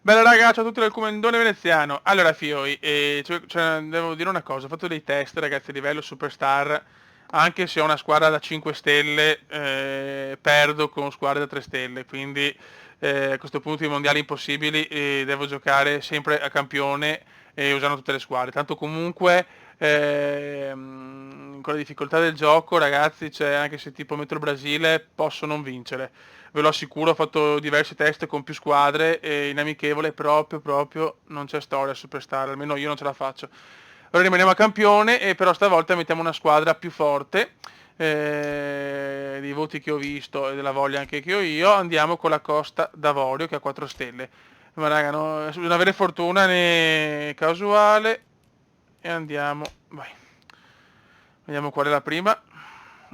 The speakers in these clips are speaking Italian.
Bella ragazzi, ciao a tutti dal Comendone Veneziano. Allora, Fioi, devo dire una cosa, ho fatto dei test, ragazzi, a livello superstar, anche se ho una squadra da 5 stelle, perdo con squadre da 3 stelle, quindi a questo punto i mondiali impossibili devo giocare sempre a campione e usando tutte le squadre. Tanto comunque, con la difficoltà del gioco, ragazzi, cioè, anche se tipo metto il Brasile, posso non vincere. Ve lo assicuro, ho fatto diversi test con più squadre e in amichevole proprio non c'è storia superstar, almeno io non ce la faccio. Ora rimaniamo a campione e però stavolta mettiamo una squadra più forte, dei voti che ho visto e della voglia anche che ho io, andiamo con la Costa d'Avorio che ha 4 stelle. Ma raga, no, bisogna avere fortuna né casuale e andiamo, vai. Vediamo qual è la prima.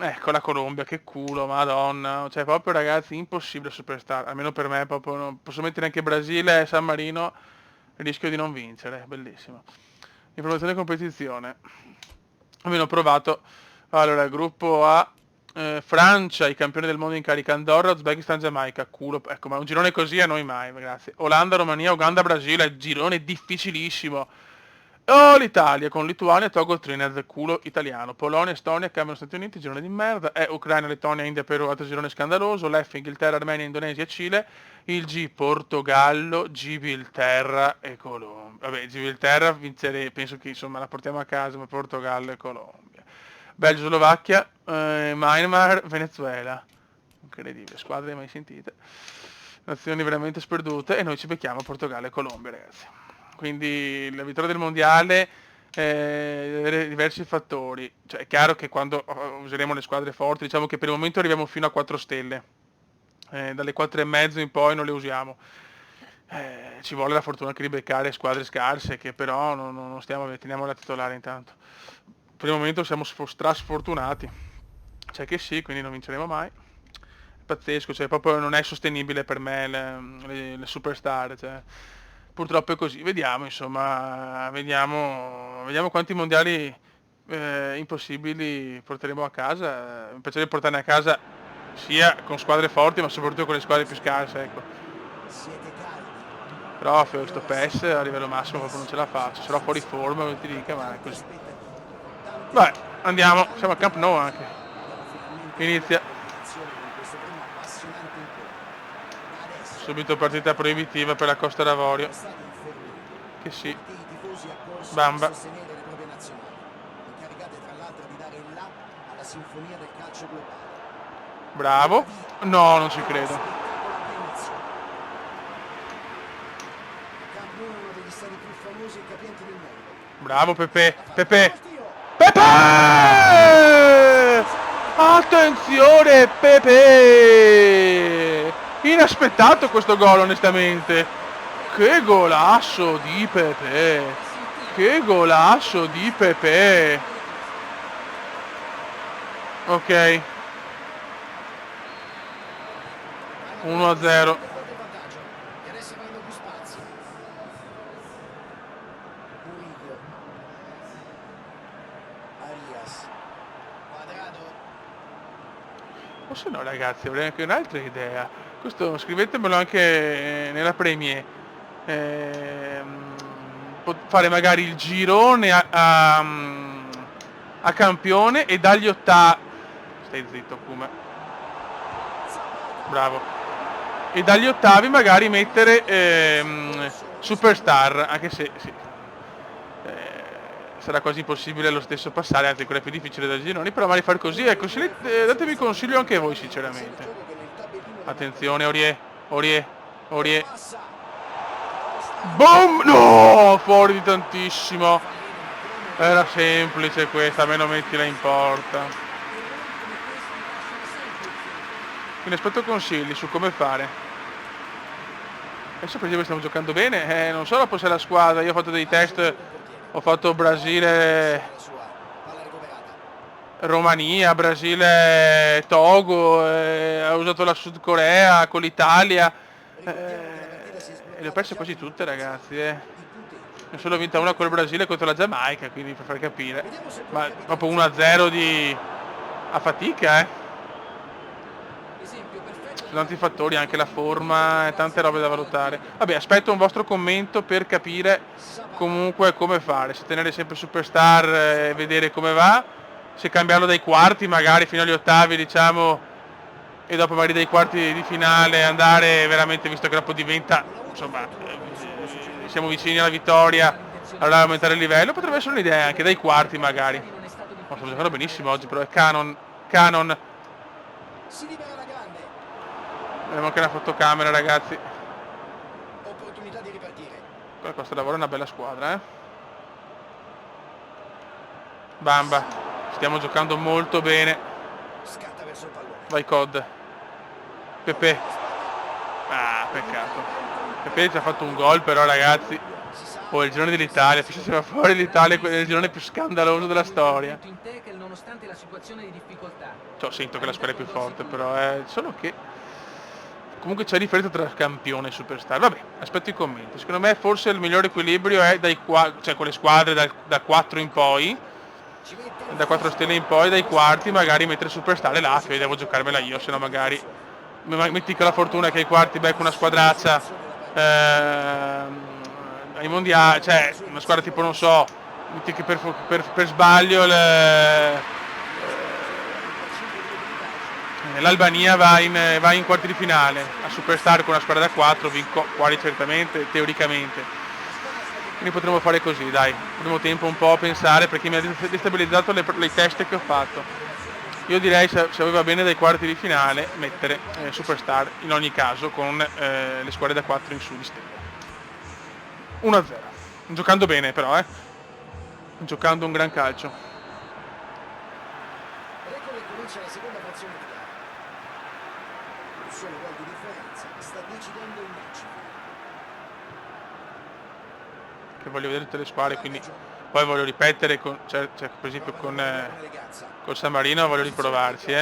Ecco la Colombia, che culo, madonna. Cioè, proprio ragazzi, impossibile superstar. Almeno per me, proprio non posso mettere anche Brasile e San Marino, rischio di non vincere. Bellissimo. Informazione e competizione. Almeno ho provato. Allora, gruppo A. Francia, i campioni del mondo in carica, Andorra, Uzbekistan, Giamaica, culo, ecco, ma un girone così a noi mai, grazie. Olanda, Romania, Uganda, Brasile, girone difficilissimo. Oh, l'Italia con Lituania, Togo, Trinidad, culo italiano. Polonia, Estonia, Camerun, Stati Uniti, girone di merda. Ucraina, Lettonia, India, Perù, altro girone scandaloso. L'F, Inghilterra, Armenia, Indonesia, Cile. Il G, Portogallo, Gibilterra e Colombia. Vabbè, Gibilterra vincere, penso che insomma la portiamo a casa, ma Portogallo e Colombia. Belgio, Slovacchia, Myanmar, Venezuela. Incredibile, squadre mai sentite. Nazioni veramente sperdute e noi ci becchiamo Portogallo e Colombia, ragazzi. Quindi la vittoria del mondiale deve avere diversi fattori. Cioè, è chiaro che quando useremo le squadre forti, diciamo che per il momento arriviamo fino a 4 stelle. Dalle 4 e mezzo in poi non le usiamo. Ci vuole la fortuna anche di beccare squadre scarse che però non stiamo, teniamo la titolare intanto. Per il momento siamo strasfortunati. Cioè che sì, quindi non vinceremo mai. È pazzesco, cioè proprio non è sostenibile per me le superstar. Cioè. Purtroppo è così. Vediamo, insomma, vediamo quanti mondiali impossibili porteremo a casa. Mi piacerebbe portarne a casa sia con squadre forti, ma soprattutto con le squadre più scarse, ecco. Però questo PES a livello massimo proprio non ce la faccio. Sarò fuori forma, non ti dica, ma è così. Vai, andiamo, siamo al Camp Nou anche. Inizia. Subito partita proibitiva per la Costa d'Avorio. Che sì. Bamba. Bravo. No, non ci credo. Bravo Pepe. Pepe. Pepe! Attenzione Pepe! Inaspettato questo gol onestamente. Che golasso di Pepe! Che golasso di Pepe! Ok. 1-0. O se no ragazzi avrei anche un'altra idea. Questo scrivetemelo anche nella Premier. Fare magari il girone a campione e dagli ottavi. Stai zitto Kuma. Bravo. E dagli ottavi magari mettere Superstar, anche se sì, sarà quasi impossibile lo stesso passare, anzi ancora più difficile da gironi, però magari far così, ecco, datemi consiglio anche voi sinceramente. Attenzione Aurier, Aurier, Aurier. Boom! No! Fuori di tantissimo. Era semplice questa, almeno mettila in porta. Quindi aspetto consigli su come fare. Adesso per esempio stiamo giocando bene, non so dopo se la squadra, io ho fatto dei test, ho fatto Brasile, Romania, Brasile, Togo, ho usato la Sud Corea con l'Italia, e le ho perse quasi tutte ragazzi, Ne ho solo vinta una con il Brasile contro la Giamaica, quindi per far capire, ma proprio 1-0 a fatica, Sono tanti fattori, anche la forma e tante robe da valutare. Vabbè, aspetto un vostro commento per capire comunque come fare, se tenere sempre Superstar e vedere come va, se cambiarlo dai quarti magari fino agli ottavi, diciamo, e dopo magari dai quarti di finale andare veramente, visto che dopo diventa, insomma, siamo vicini alla vittoria, allora aumentare il livello, potrebbe essere un'idea anche dai quarti magari. Oh, sto giocando benissimo oggi, però è Canon. Si libera la grande. Abbiamo anche una fotocamera, ragazzi. Opportunità di ripartire. Quella Costa d'Avorio è una bella squadra, eh. Bamba. Stiamo giocando molto bene. Scatta verso il pallone. Vai Cod. Pepe. Ah, peccato. Pepe ci ha fatto un gol, però ragazzi. Oh, il girone dell'Italia. Forse si va fuori l'Italia, è il girone più scandaloso della storia. Cioè, sento che la squadra è più forte, però è solo che comunque c'è differenza tra campione e superstar. Vabbè, aspetto i commenti. Secondo me forse il migliore equilibrio è cioè con le squadre da 4 in poi, da 4 stelle in poi, dai quarti magari mettere superstar e là, che devo giocarmela io, se no magari metti che la fortuna che ai quarti becco una squadraccia ai mondiali, cioè una squadra tipo, non so, metti che per sbaglio l'Albania va in quarti di finale, a Superstar con una squadra da 4, vinco quasi certamente, teoricamente. Quindi potremmo fare così, dai, primo tempo un po' a pensare, perché mi ha destabilizzato le teste che ho fatto. Io direi, se aveva bene dai quarti di finale, mettere Superstar in ogni caso con le squadre da 4 in su di stelle. 1-0, giocando bene però, giocando un gran calcio. Recole comincia la seconda frazione di gara. Un solo gol di differenza sta decidendo il match. Che voglio vedere tutte le squadre, quindi poi voglio ripetere cioè, per esempio col San Marino voglio riprovarci,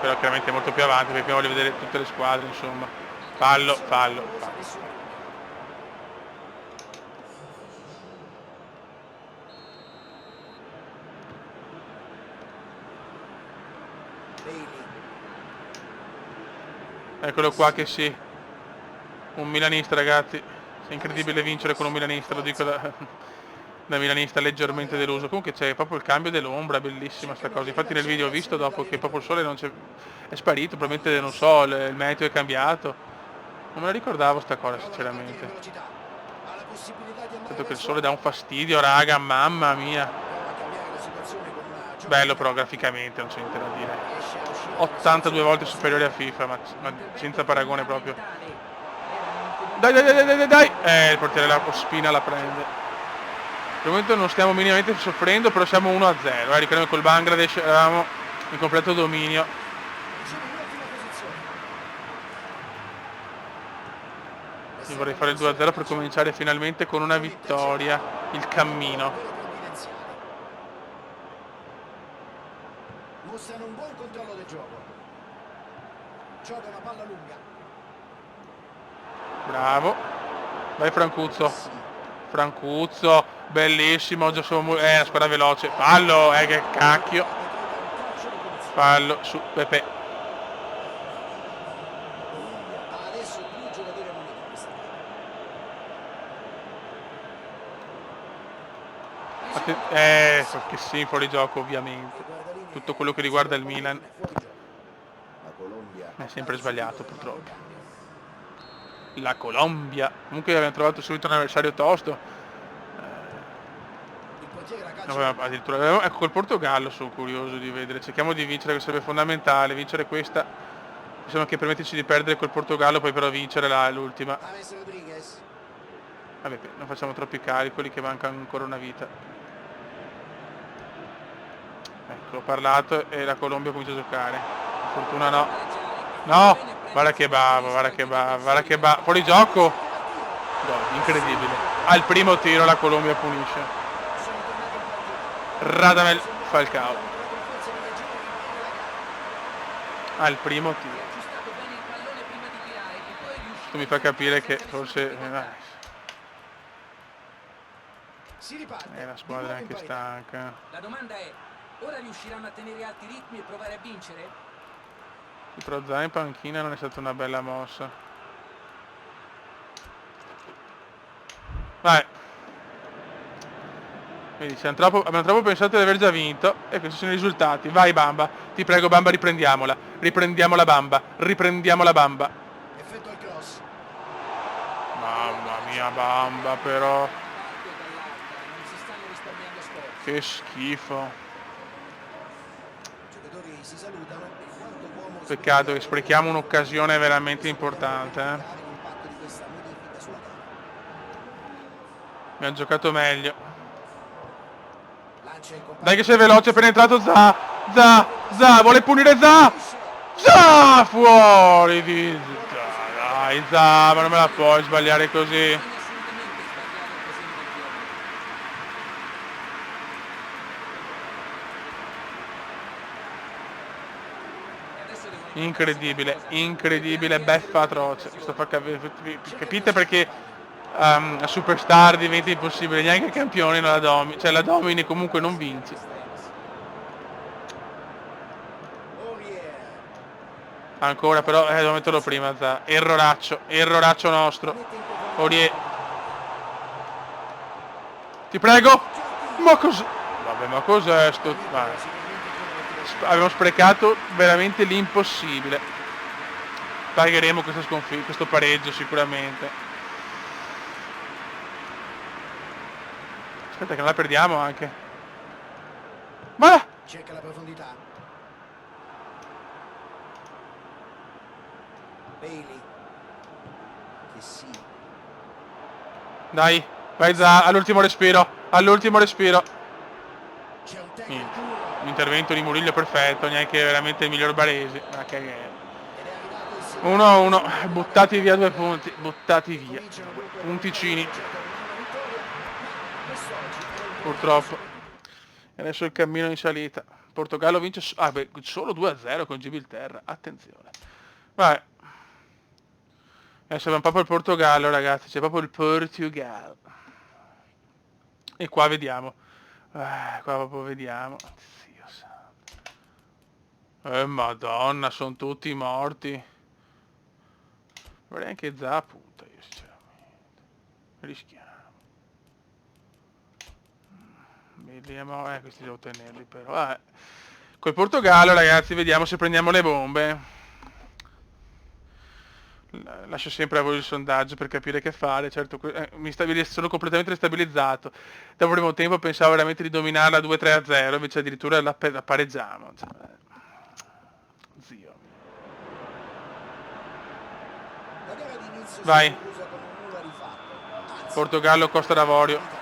però chiaramente molto più avanti, perché voglio vedere tutte le squadre, insomma. Fallo. Eccolo qua che sì, un milanista, ragazzi, è incredibile vincere con un milanista, lo dico da milanista leggermente deluso. Comunque c'è proprio il cambio dell'ombra, bellissima sta cosa. Infatti nel video ho visto dopo che proprio il sole non c'è, è sparito, probabilmente non so, il meteo è cambiato. Non me la ricordavo sta cosa sinceramente. Certo che il sole dà un fastidio, raga, mamma mia. Bello però graficamente, non c'è niente da dire. 82 volte superiore a FIFA, ma senza paragone proprio. Dai! Il portiere la Ospina la prende. Per il momento non stiamo minimamente soffrendo, però siamo 1-0. Ricordiamo che col Bangladesh eravamo in completo dominio. Io vorrei fare il 2-0 per cominciare finalmente con una vittoria, il cammino. Mostrano un buon controllo del gioco. Gioca una palla lunga. Bravo. Vai Francuzzo, bellissimo, già sono una squadra veloce. Fallo, che cacchio. Fallo su Pepe. Adesso due giocatori hanno unito questa gara. Che sì, fuori gioco ovviamente. Tutto quello che riguarda il Milan è sempre sbagliato purtroppo. La Colombia. Comunque abbiamo trovato subito un avversario tosto. Addirittura ecco col Portogallo sono curioso di vedere. Cerchiamo di vincere, che sarebbe fondamentale. Vincere questa. Possiamo anche permetterci di perdere col Portogallo, poi però vincere l'ultima. Vabbè, non facciamo troppi calcoli che mancano ancora una vita. Ecco, ho parlato e la Colombia comincia a giocare. Per fortuna no. No! Guarda che bava. Fuori gioco! No, incredibile. Al primo tiro la Colombia punisce. Radamel Falcao. Al primo tiro. Questo mi fa capire che forse la squadra è anche stanca. La domanda è: ora riusciranno a tenere alti i ritmi e provare a vincere? Però Zaha in panchina non è stata una bella mossa. Vai. Vedi, abbiamo troppo pensato di aver già vinto e questi sono i risultati. Vai Bamba, ti prego Bamba, riprendiamola. Riprendiamola Bamba, riprendiamola Bamba. Effettua il cross. Mamma mia Bamba però. Non si stanno risparmiando sforzi. Che schifo. I giocatori si salutano e quanto uomo Peccato che sprechiamo un'occasione veramente importante. l'impatto di questa modifica sulla gara. Abbiamo giocato meglio. Lancia il compagno. Dai che sei veloce, è penetrato Zaha, vuole punire Zaha, fuori di... Dai Zaha, ma non me la puoi sbagliare così. Incredibile, incredibile, beffa atroce. Capite perché a Superstar diventa impossibile, neanche il campione non la domini, cioè la domini comunque non vinci. Aurier. Ancora però, devo metterlo prima Zaha. Erroraccio nostro. Aurier. Ti prego! Ma cos'è? Vabbè, ma cos'è sto... Vabbè. Abbiamo sprecato veramente l'impossibile. Pagheremo questo pareggio sicuramente. Aspetta che non la perdiamo anche. Ma Cerca la profondità. Bailey. Che sì. dai, vai Zaha, all'ultimo respiro. All'ultimo respiro. C'è un tecnico Niente. puro. L'intervento di Murillo è perfetto, neanche veramente il miglior Baresi. Ma che... Ed è arrivato il secondo. 1-1, buttati via 2 punti, buttati via. Punticini, purtroppo. E adesso il cammino in salita. Portogallo vince solo 2-0 con Gibilterra, attenzione. Vai. Adesso abbiamo proprio il Portogallo, ragazzi, c'è proprio il Portugal. E qua vediamo. Qua proprio vediamo. Dio santo. Madonna, sono tutti morti. Vorrei anche Zaha punta, io sinceramente. Rischiamo. Vediamo, questi devo tenerli però. Col Portogallo, ragazzi, vediamo se prendiamo le bombe. Lascio sempre a voi il sondaggio per capire che fare. Certo, sono completamente destabilizzato. Dopo il primo tempo pensavo veramente di dominarla 2-3-0, invece addirittura la pareggiamo. Cioè, zio. La gara di inizio Vai. si è conclusa con un nulla rifatto. Anzi, Portogallo, Costa d'Avorio. 15.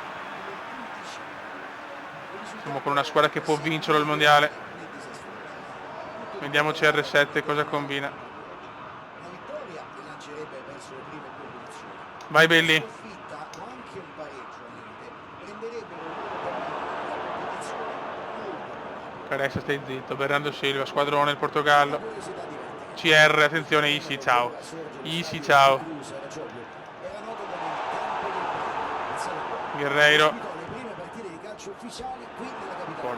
Siamo con una squadra che può vincere il mondiale. Né disastrosa. Vediamo CR7 cosa combina. Una vittoria li lancerebbe verso le prime due posizioni. Vai Belli. Una sconfitta o anche un pareggio al limite renderebbero il loro cammino nella competizione molto. Caressa, stai zitto. Bernardo Silva, squadrone il Portogallo. Curiosità diventica. CR, attenzione, Isi, ciao. Isi, ciao. Era noto come il campo del mare. Pensiamo a quello. Guerreiro. Disputò le prime partite di calcio ufficiali qui nella capitale.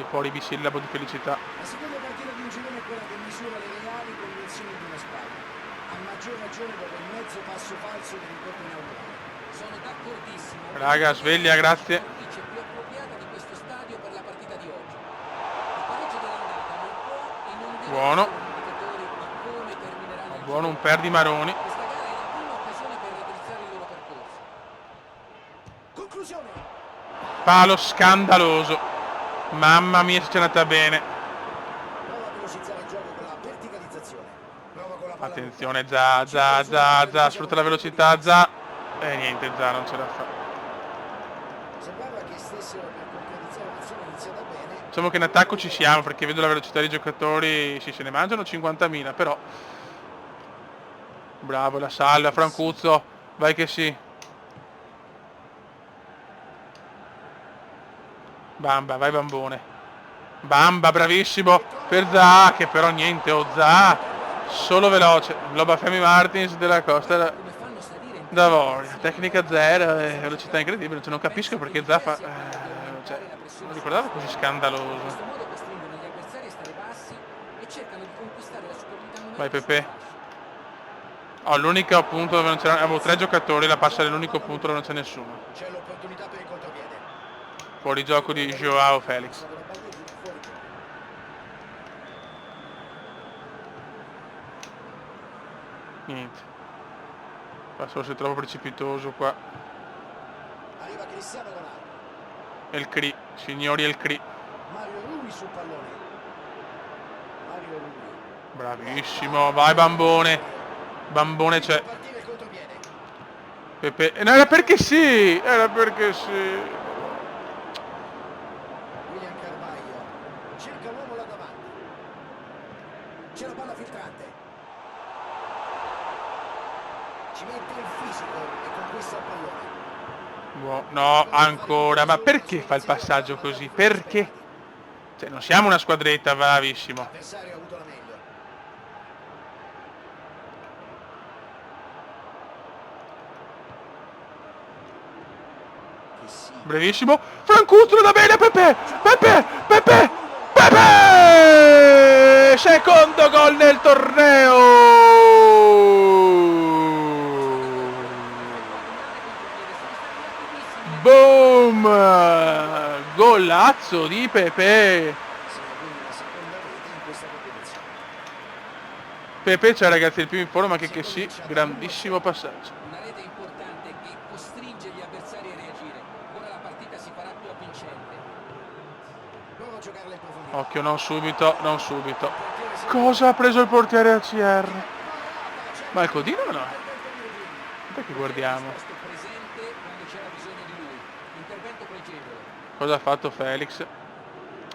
Fuori, bisillabo di felicità. La seconda partita di un girone è quella che misura le reali condizioni di una squadra. A maggior ragione dopo il mezzo passo falso dell'incontro inaugurale. Sono d'accordissimo. Raga, sveglia, grazie. La cornice più appropriata di questo stadio per la partita di oggi. Il pareggio dell'andata non può e non deve Buono. essere un indicatore di come termineranno i Buono, un giochi. perdi Maroni. Questa gara è la prima occasione per raddrizzare il loro percorso. Conclusione. Palo scandaloso. Mamma mia se c'è andata bene. Prova a velocizzare il gioco con la verticalizzazione. Prova con la palla. Attenzione, Zaha, sfrutta la velocità, Zaha. E niente, Zaha non ce la fa. Sembrava che stessero per concretizzare un'azione iniziata bene. Diciamo che in attacco ci siamo, perché vedo la velocità dei giocatori, sì, se ne mangiano 50.000, però... Bravo, la salva, Francuzzo, vai che sì. Bamba, vai Bambone. Bamba, bravissimo, per Zaha, che però niente, Zaha, solo veloce. Loba Femi Martins della Costa d'Avorio, tecnica 0 e velocità incredibile, cioè, non capisco perché Zaha fa... cioè, non ricordavo così scandaloso. In questo modo costringono gli avversari a stare bassi e cercano di conquistare la superiorità Vai Pepe. Oh, l'unico punto dove non c'era, avevo 3 giocatori, la passa nell'unico punto dove non c'è nessuno. C'è l'opportunità per il contropiede. Fuori gioco di Joao Felix. Niente. Passo se troppo precipitoso qua. Arriva Cristiano Ronaldo. El Cri, signori El Cri. Mario Rui sul pallone. Mario Rui. Bravissimo, vai Bambone. Bambone c'è. Partire il contropiede. Pepe. No, era perché sì! Era perché sì. William Carvalho. Cerca l'uomo là davanti. C'è la palla filtrante. Ci mette il fisico e conquista il pallone. No, ancora. Ma perché fa il passaggio così? Perché? Cioè, non siamo una squadretta, bravissimo. L'avversario ha avuto la meglio. Bravissimo. Francuzzo da bene, Pepe! Pepe! Pepe! Pepe! Secondo gol nel torneo! Boom! Golazzo di Pepe! Pepe c'è ragazzi il più in forma che sì, grandissimo passaggio. Una rete importante che costringe gli avversari a reagire. Ora la partita si farà più avvincente. Prova a giocarla in profondità. Occhio, non subito, non subito. Cosa ha preso il portiere ACR? Ma il codino o no? Perché guardiamo? Presente quando c'era bisogno di lui. Intervento pregevole. Cosa ha fatto Felix?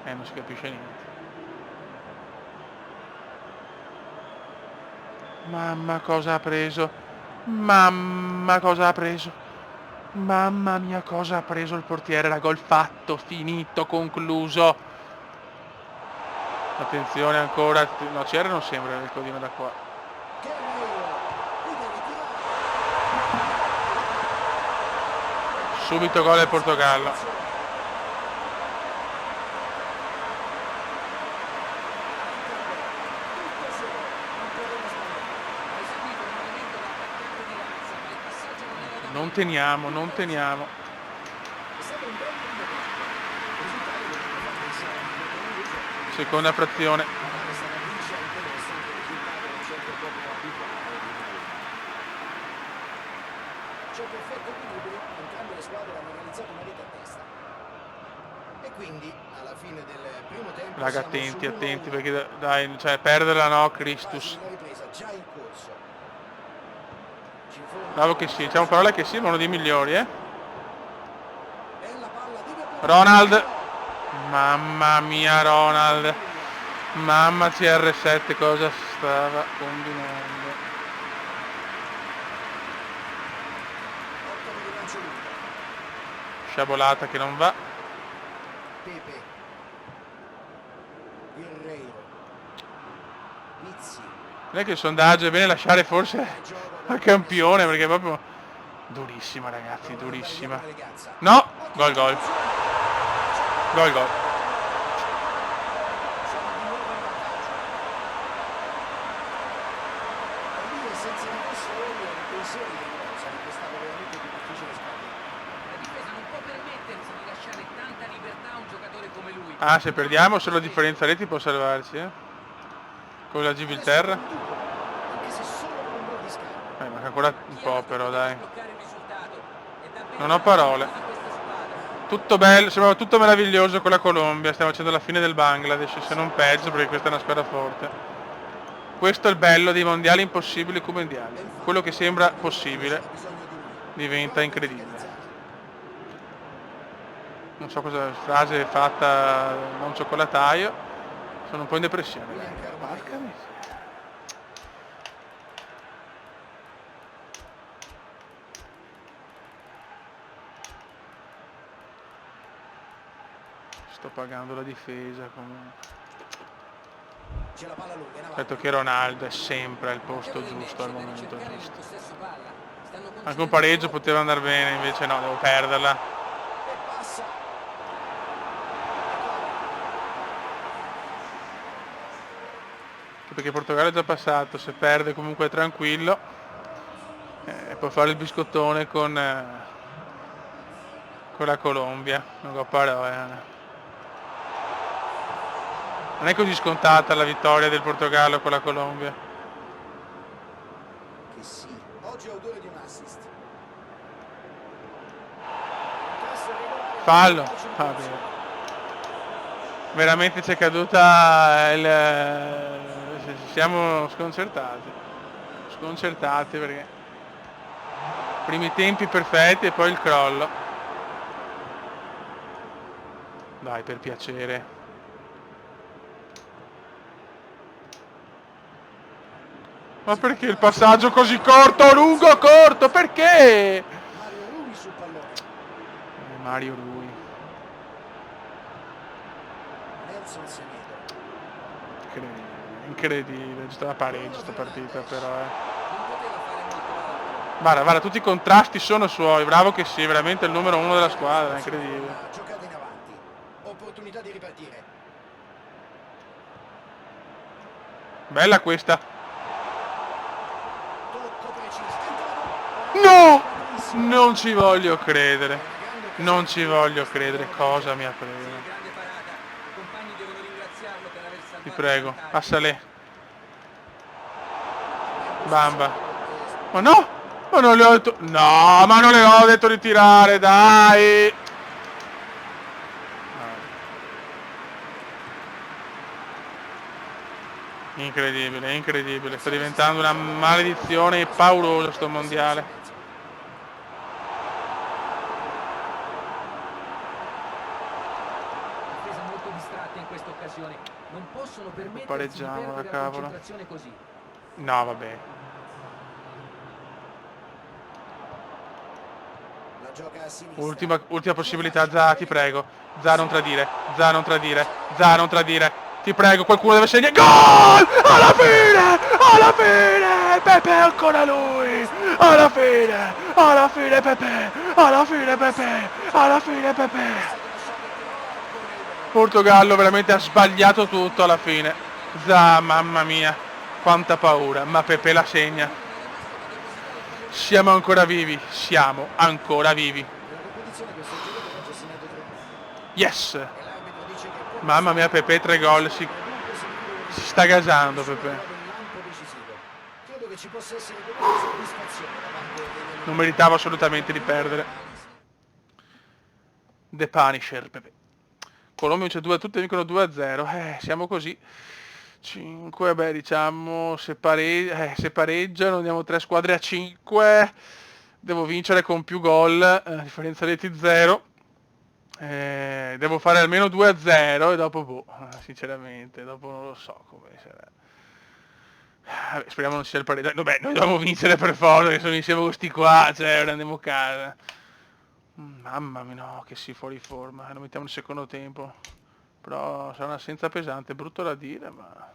Non si capisce niente. Mamma cosa ha preso? Mamma cosa ha preso? Mamma mia cosa ha preso il portiere? Era gol fatto, finito, concluso. Attenzione ancora. No, c'era non sembra il codino da qua. Subito gol del Portogallo. Non teniamo, non teniamo. Seconda frazione. C'è perfetto equilibrio, entrambe le squadre hanno realizzato una rete a testa. E quindi alla fine del primo tempo Raga, siamo attenti, su attenti 1-1. perché dai, cioè perderla no, Christus. La ripresa già in corso. Ci informa- Bravo che sì, diciamo parole che sì, ma uno dei migliori, E la palla deve Ronald. Mamma mia Ronald. Mamma CR7 cosa stava combinando. Ottimo di lancio lungo. Sciabolata che non va. Pepe. Guerreiro. Pizzi. Non è che il sondaggio è bene lasciare forse al campione perché è proprio durissima ragazzi, durissima. No, gol gol. Gol gol. Sono di nuovo in vantaggio. E lì senza riflessioni e pensieri sarebbe stato veramente più difficile sbagliare. La difesa non può permettersi di lasciare tanta libertà a un giocatore come lui. Ah, se perdiamo solo differenza reti può salvarci, con la Gibilterra. Anche se solo con un gol di scarto. Manca ancora un po' però dai. Bloccare il risultato. È davvero Non ho parole. di questa squadra. Tutto bello, sembrava tutto meraviglioso con la Colombia, stiamo facendo la fine del Bangladesh, se non peggio perché questa è una squadra forte. Questo è il bello dei mondiali impossibili come mondiali. Quello che sembra possibile diventa incredibile. Non so cosa frase fatta da un cioccolataio, sono un po' in depressione. Porca miseria. Sto pagando la difesa comunque. C'è la palla lunga in avanti. Detto che Ronaldo è sempre al posto giusto, al momento Cercare il giusto. possesso palla. Stanno Anche un pareggio poteva andare bene, invece no, devo perderla. E passa. Che perché il Portogallo è già passato, se perde comunque è tranquillo, può fare il biscottone con la Colombia, non ho parole. Non è così scontata la vittoria del Portogallo con la Colombia. Che sì, oggi è autore di un assist. Fallo. Va bene. Veramente c'è caduta siamo sconcertati. Sconcertati perché primi tempi perfetti e poi il crollo. Dai, per piacere. Ma perché il passaggio così corto, lungo, corto? Perché? Mario Rui sul pallone. Mario Rui. Nelson Semedo. Incredibile, giusto la pareggio sta partita però Non poteva fare molto altro. Guarda, tutti i contrasti sono suoi, bravo che sì, veramente il numero uno della squadra, è incredibile. Una giocata in avanti. Opportunità di ripartire. Bella questa. Tocco preciso. No! Non ci voglio credere. Non ci voglio credere, cosa mi ha preso. Grande parata. I compagni devono ringraziarlo per aver salvato Ti prego, il vantaggio. passale. Bamba. Ma no! Ma non le ho detto... No, ma non le ho detto di tirare, dai! Incredibile, incredibile. Sta diventando una maledizione paurosa sto mondiale. Difesa molto distratta in questa occasione. Non possono permettersi di Pareggiamo, perdere la cavolo. concentrazione così. No, vabbè. La gioca a sinistra. Ultima possibilità, Za, ti prego. Za non tradire, Za non tradire, Za non tradire. Ti prego, qualcuno deve segnare. Gol! Alla fine! Alla fine! Pepe ancora lui! Alla fine! Alla fine Pepe! Alla fine Pepe! Alla fine Pepe! Portogallo veramente ha sbagliato tutto alla fine. Za, mamma mia, quanta paura, ma Pepe la segna. Siamo ancora vivi, siamo ancora vivi. Per ripetizione questo giocatore ha già segnato 3 gol. Yes! E l'arbitro dice che Mamma mia, Pepe 3 gol, si sta gasando Pepe. un lampo decisivo. Credo che ci possa essere qualche soddisfazione da parte degli Non meritava assolutamente di perdere. The Punisher, Pepe. Colombia vince 2, tutti vincono 2-0. Siamo così. 5, beh, diciamo, se pareggiano andiamo 3 squadre a 5. Devo vincere con più gol, differenza reti 0. Devo fare almeno 2-0 e dopo, boh, sinceramente, dopo non lo so come sarà. Vabbè, speriamo non sia il pareggio. Vabbè, noi dobbiamo vincere per forza, che sono insieme con questi qua, cioè, ora andiamo a casa. Mamma mia, no, che sì, fuori forma. Lo mettiamo nel secondo tempo. Però sarà un'assenza pesante, brutto da dire, ma...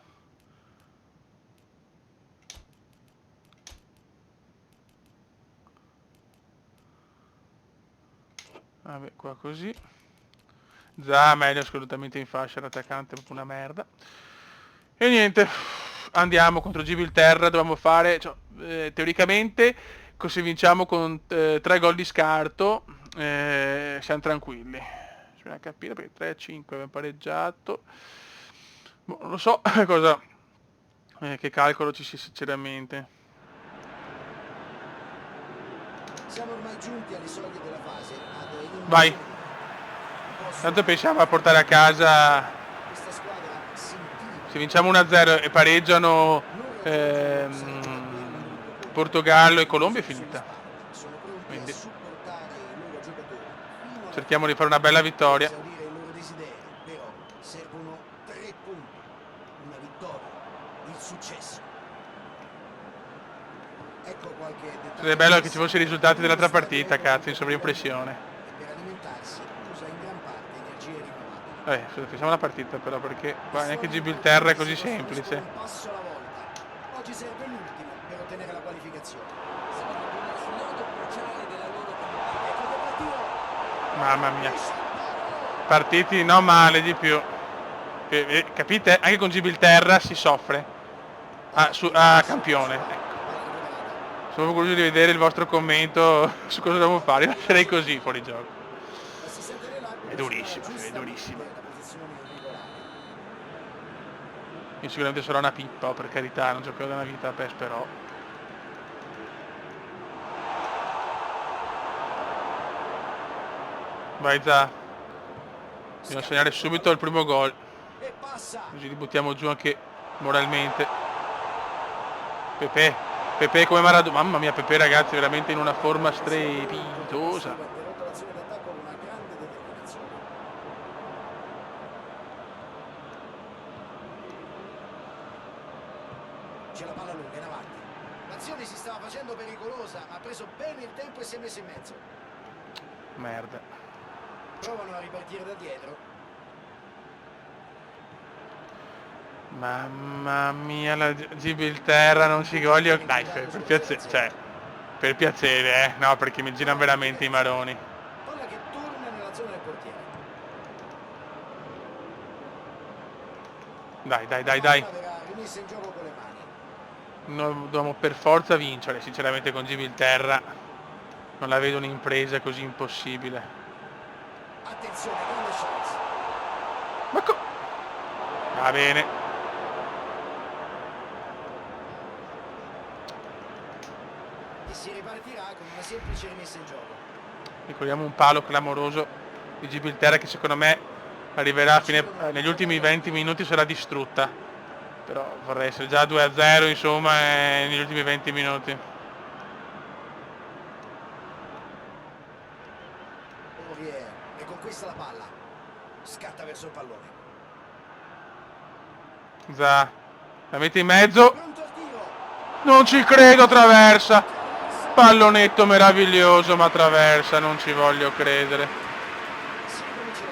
Vabbè, qua così. Già, meglio assolutamente in fascia, l'attaccante è proprio una merda. E niente, andiamo contro Gibilterra, dobbiamo fare, cioè, teoricamente, se vinciamo con 3 gol di scarto, siamo tranquilli. Bisogna capire perché 3-5 abbiamo pareggiato. Boh, non lo so cosa, che calcolo ci sia sinceramente. Siamo ormai giunti alle soglie della fase. Vai. Tanto pensiamo a portare a casa, Questa squadra sentiva. se vinciamo 1-0 e pareggiano Portogallo e Colombia è finita. Sono pronti Quindi a supportare i loro giocatori fino a cerchiamo di fare una bella vittoria. esaudire i loro desideri, però servono 3 punti, una vittoria, il successo. Ecco qualche dettaglio. Sarebbe bello che ci fossero i risultati dell'altra partita, cazzo, in sovraimpressione. E per alimentarsi usa in gran parte energie rinnovabili. Facciamo la partita però, perché qua neanche Gibilterra è così semplice. Un passo alla volta. Oggi serve l'ultimo per ottenere la qualificazione. Siamo ad uno snodo cruciale della loro campagna. Ecco che partito. Mamma mia. Partiti non male di più. Capite? Anche con Gibilterra si soffre. Campione. Ecco. Palla recuperata. Sono curioso di vedere il vostro commento su cosa dobbiamo fare. Lascerei così fuori gioco. L'assistente È dell'arbitro durissima, segnala è durissima. giustamente la posizione irregolare. Io sicuramente sarò una pippa, per carità, non giocherò da una vita a PES, però. Vai Za, bisogna segnare subito il primo gol, E passa. così li buttiamo giù anche moralmente. Pepe come Maradona, mamma mia, Pepe ragazzi, veramente in una forma strepitosa. Ha interrotto l'azione d'attacco con una grande determinazione. C'è la palla lunga in avanti. L'azione si stava facendo pericolosa, ma ha preso bene il tempo e si è messo in mezzo. Merda. Provano a ripartire da dietro. Mamma mia, la Gibilterra non ci voglio. Dai, per piacere, no, perché mi girano veramente i maroni. Palla che torna nella zona del portiere. Dai. Verrà rimessa in gioco con le mani. Noi dobbiamo per forza vincere, sinceramente con Gibilterra non la vedo un'impresa così impossibile. Attenzione, grande chance. Va bene. E si ripartirà con una semplice rimessa in gioco. Ricordiamo un palo clamoroso di Gibilterra che secondo me arriverà a fine, negli ultimi 20 minuti sarà distrutta. Però vorrei essere già 2-0 insomma negli ultimi 20 minuti. Aurier e conquista la palla. Scatta verso il pallone. Za, la mette in mezzo. Pronto al tiro. Non ci credo, traversa. Pallonetto meraviglioso, ma traversa, non ci voglio credere. Si ricomincerà.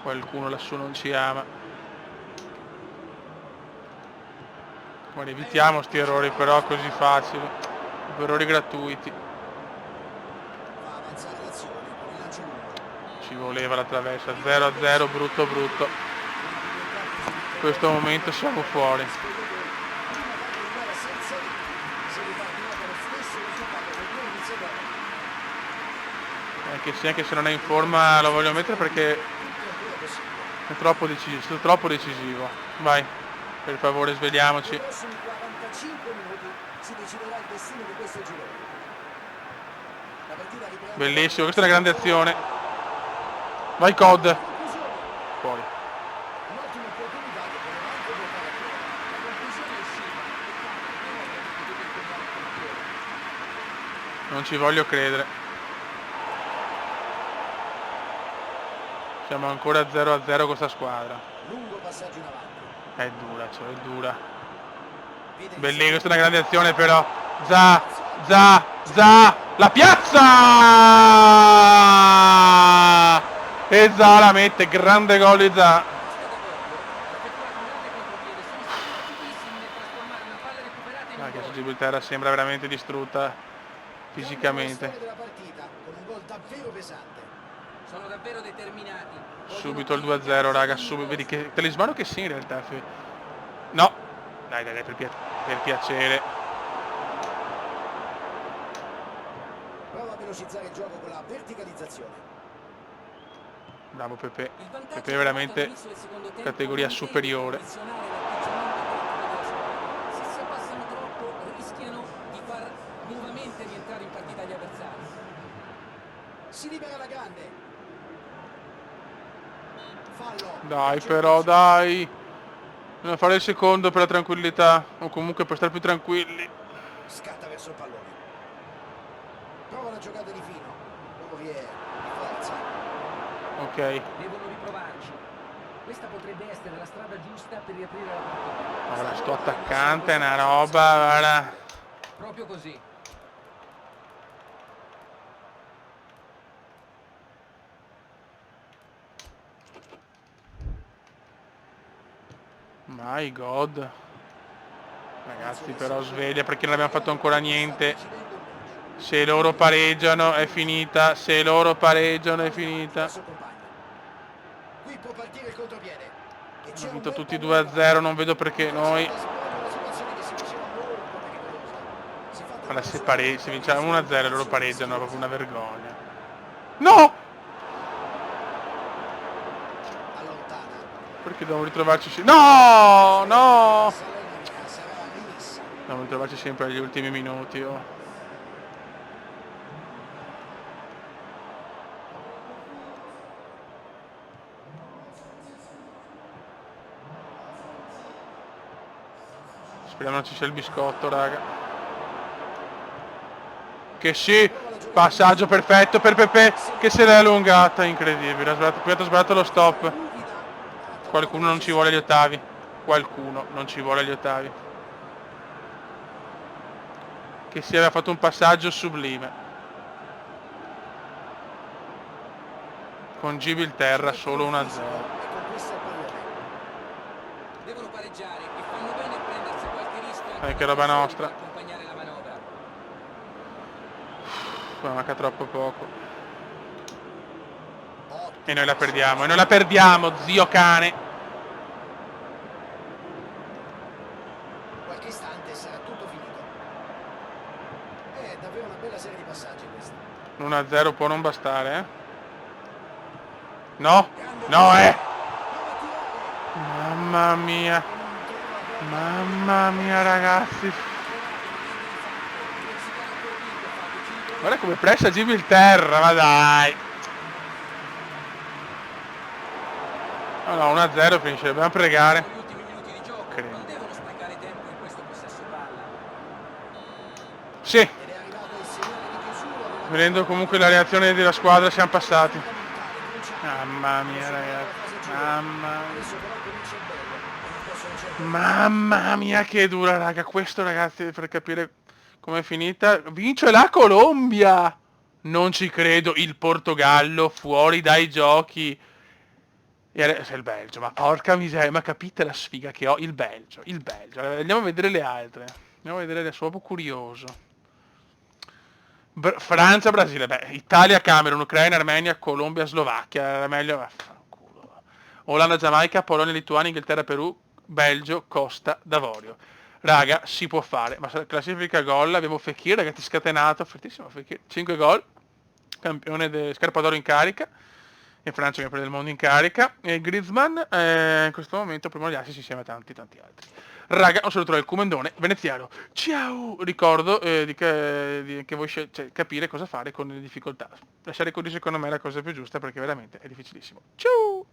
Qualcuno lassù non ci ama. Ma evitiamo sti errori però così facili. Errori gratuiti. Va a avanzare l'azione con il lancio lungo. Ci voleva la traversa. 0-0, brutto. In questo momento siamo fuori. Anche se non è in forma lo voglio mettere perché è troppo decisivo. Vai, per favore svegliamoci. Nei prossimi 45 minuti si deciderà il destino di questo girone. La partita riprende. Bellissimo, questa è una grande azione. Vai Cod. Fuori. Un'ottima opportunità che poteva anche portare a gol. La conclusione è uscita. Non ci voglio credere. Siamo ancora 0-0 con questa squadra. Lungo passaggio in avanti. È dura. Bellissimo, questa è una grande azione però. Za, la piazza! E Za la mette, grande gol di Za. Anche Gibilterra sembra veramente distrutta fisicamente. Della partita con un gol davvero pesante. Sono davvero determinati. Subito il 2-0 raga, subito. Vedi che talismano che sì in realtà. No, dai, per piacere. Prova a velocizzare il gioco con la verticalizzazione. Bravo Pepe. Pepe è veramente categoria superiore. Se si abbassano troppo rischiano di far nuovamente rientrare in partita gli avversari. Si libera la grande. Fallo. Dai però, dai. Dobbiamo fare il secondo per la tranquillità. O comunque per stare più tranquilli. Scatta verso il pallone. Prova la giocata di fino. Aurier di forza. Ok. Devono riprovarci. Questa potrebbe essere la strada giusta per riaprire la partita. Ora sto attaccante è una roba, guarda. Proprio così. My God. Ragazzi però sveglia perché non abbiamo fatto ancora niente. Se loro pareggiano è finita. il contropiede. E c'è Hanno un vinto bel tutti pallone 2-0, largo. non vedo perché noi... Una situazione che si faceva molto pericolosa. Si fa Guarda, trovare se, sulla se punta vinciamo delle 1-0 e loro operazioni pareggiano è proprio una rischiose. vergogna. No! Allontana. Perché dobbiamo ritrovarci... No! No! Salernitana sarà rimessa. Dobbiamo ritrovarci sempre agli ultimi minuti, oh. Speriamo non ci sia il biscotto, raga. Che sì! Passaggio perfetto per Pepe, che se l'è allungata, incredibile. Ha sbagliato lo stop. Qualcuno non ci vuole agli ottavi. Qualcuno non ci vuole agli ottavi. Che si aveva fatto un passaggio sublime. Con Gibilterra solo 1-0. E conquista il pallone. Devono pareggiare e fanno bene a prendersi qualche rischio anche Che da roba soli nostra. per accompagnare la manovra. Manca troppo poco. E noi Ottimo. la perdiamo, zio cane. Qualche istante sarà tutto finito. È davvero una bella serie di passaggi questa. 1-0 può non bastare, eh? No, no, Mamma mia. Mamma mia, ragazzi. Guarda come pressa Gibilterra, ma dai. No, no, 1-0 finisce, dobbiamo pregare. Sono gli ultimi minuti di gioco, Credo. non devono sprecare tempo in questo possesso palla. Sì, Ed è arrivato il segnale di chiusura della vedendo comunque la reazione della squadra siamo passati. fondamentale, cruciale. Mamma mia, ragazzi. Mamma mia. Adesso però comincia il bello. E non possono certo Mamma mia che dura, raga. Questo, ragazzi, per capire com'è finita. Vince la Colombia. Non ci credo. Il Portogallo fuori dai giochi. E adesso è il Belgio. Ma porca miseria. Ma capite la sfiga che ho? Il Belgio. Il Belgio. Andiamo a vedere le altre. Andiamo a vedere, sono proprio curioso. Francia, Brasile. Beh, Italia, Camerun, Ucraina, Armenia, Colombia, Slovacchia. Era meglio. Vaffanculo. Olanda, Giamaica, Polonia, Lituania, Inghilterra, Perù, Belgio, Costa d'Avorio. Raga, si può fare. Ma classifica gol, abbiamo Fekir, ragazzi, scatenato, fortissimo Fekir, 5 gol, campione scarpa d'oro in carica, in Francia campione del mondo in carica, e Griezmann in questo momento primo agli assist insieme a tanti altri. Raga, un saluto dal Comendone veneziano. Ciao! Ricordo che voi capire cosa fare con le difficoltà. Lasciare così secondo me è la cosa più giusta perché veramente è difficilissimo. Ciao!